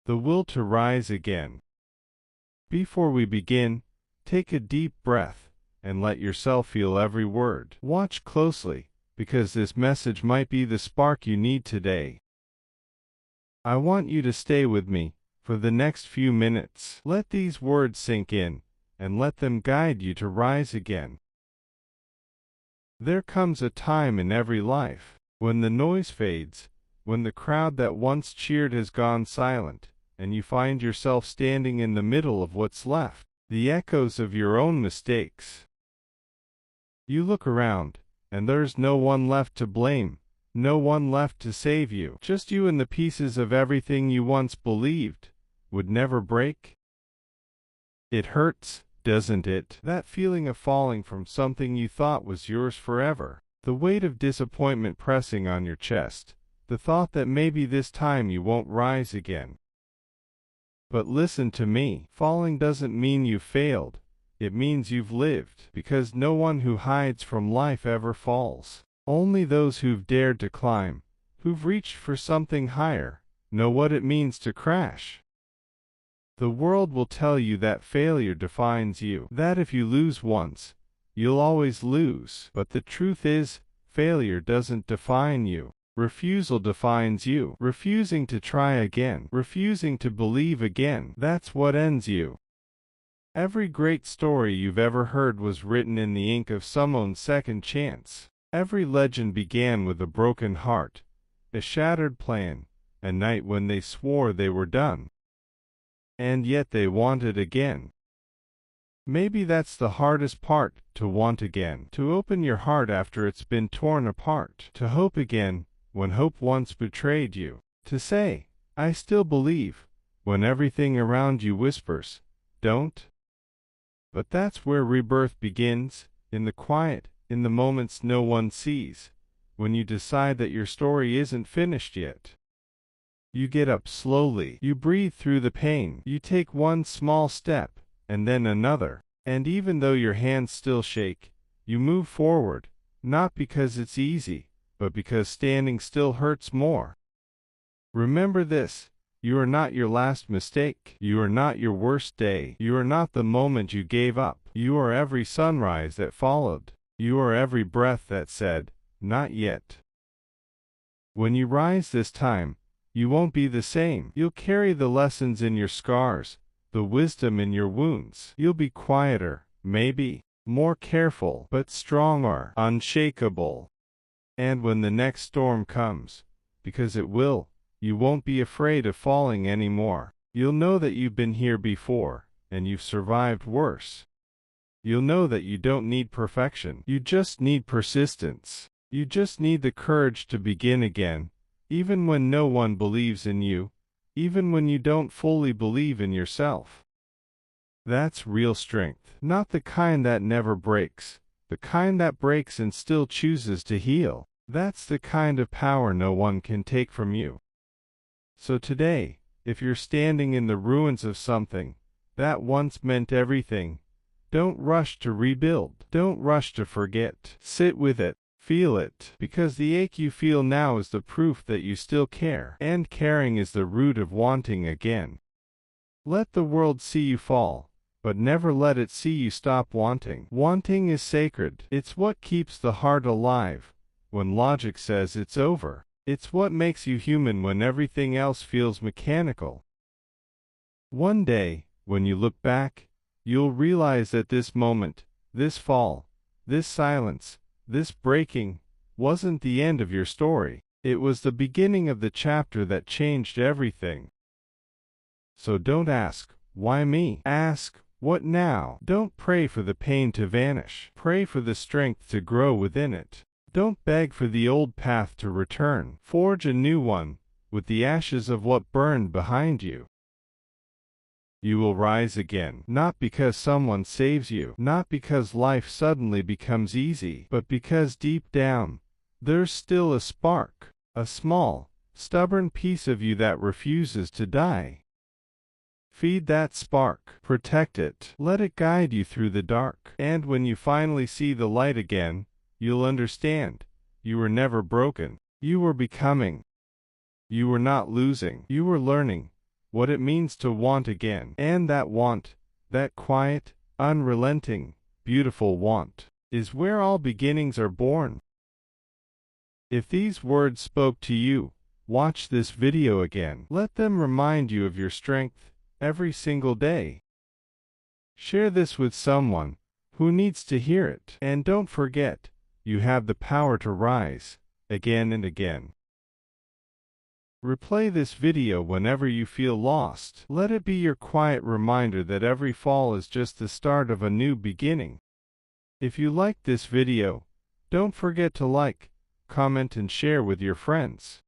the will to rise again. Before we begin, take a deep breath and let yourself feel every word. Watch closely, because this message might be the spark you need today. I want you to stay with me for the next few minutes. Let these words sink in, and let them guide you to rise again. There comes a time in every life when the noise fades, when the crowd that once cheered has gone silent, and you find yourself standing in the middle of what's left, the echoes of your own mistakes. You look around, and there's no one left to blame, no one left to save you, just you and the pieces of everything you once believed would never break. It hurts, doesn't it? That feeling of falling from something you thought was yours forever, the weight of disappointment pressing on your chest, the thought that maybe this time you won't rise again. But listen to me, falling doesn't mean you failed, it means you've lived, because no one who hides from life ever falls. Only those who've dared to climb, who've reached for something higher, know what it means to crash. The world will tell you that failure defines you, that if you lose once, you'll always lose. But the truth is, failure doesn't define you. Refusal defines you. Refusing to try again, refusing to believe again, that's what ends you. Every great story you've ever heard was written in the ink of someone's second chance. Every legend began with a broken heart, a shattered plan, a night when they swore they were done. And yet they wanted again. Maybe that's the hardest part, to want again, to open your heart after it's been torn apart, to hope again when hope once betrayed you, to say, I still believe, when everything around you whispers, don't. But that's where rebirth begins, in the quiet, in the moments no one sees, when you decide that your story isn't finished yet. You get up slowly, you breathe through the pain, you take one small step, and then another, and even though your hands still shake, you move forward, not because it's easy, but because standing still hurts more. Remember this, you are not your last mistake, you are not your worst day, you are not the moment you gave up, you are every sunrise that followed, you are every breath that said, not yet. When you rise this time, you won't be the same. You'll carry the lessons in your scars, the wisdom in your wounds. You'll be quieter, maybe, more careful, but stronger, unshakable. And when the next storm comes, because it will, you won't be afraid of falling anymore. You'll know that you've been here before, and you've survived worse. You'll know that you don't need perfection. You just need persistence. You just need the courage to begin again, even when no one believes in you, even when you don't fully believe in yourself. That's real strength, not the kind that never breaks, the kind that breaks and still chooses to heal. That's the kind of power no one can take from you. So today, if you're standing in the ruins of something that once meant everything, don't rush to rebuild. Don't rush to forget. Sit with it. Feel it, because the ache you feel now is the proof that you still care, and caring is the root of wanting again. Let the world see you fall, but never let it see you stop wanting. Wanting is sacred. It's what keeps the heart alive when logic says it's over. It's what makes you human when everything else feels mechanical. One day, when you look back, you'll realize that this moment, this fall, this silence, this breaking, wasn't the end of your story. It was the beginning of the chapter that changed everything. So don't ask, why me? Ask, what now? Don't pray for the pain to vanish. Pray for the strength to grow within it. Don't beg for the old path to return. Forge a new one, with the ashes of what burned behind you. You will rise again, not because someone saves you, not because life suddenly becomes easy, but because deep down, there's still a spark, a small, stubborn piece of you that refuses to die. Feed that spark, protect it, let it guide you through the dark, and when you finally see the light again, you'll understand, you were never broken, you were becoming. You were not losing, you were learning. what it means to want again. And that want, that quiet, unrelenting, beautiful want, is where all beginnings are born. If these words spoke to you, watch this video again. Let them remind you of your strength every single day. Share this with someone who needs to hear it. And don't forget, you have the power to rise again and again. Replay this video whenever you feel lost. Let it be your quiet reminder that every fall is just the start of a new beginning. If you liked this video, don't forget to like, comment and share with your friends.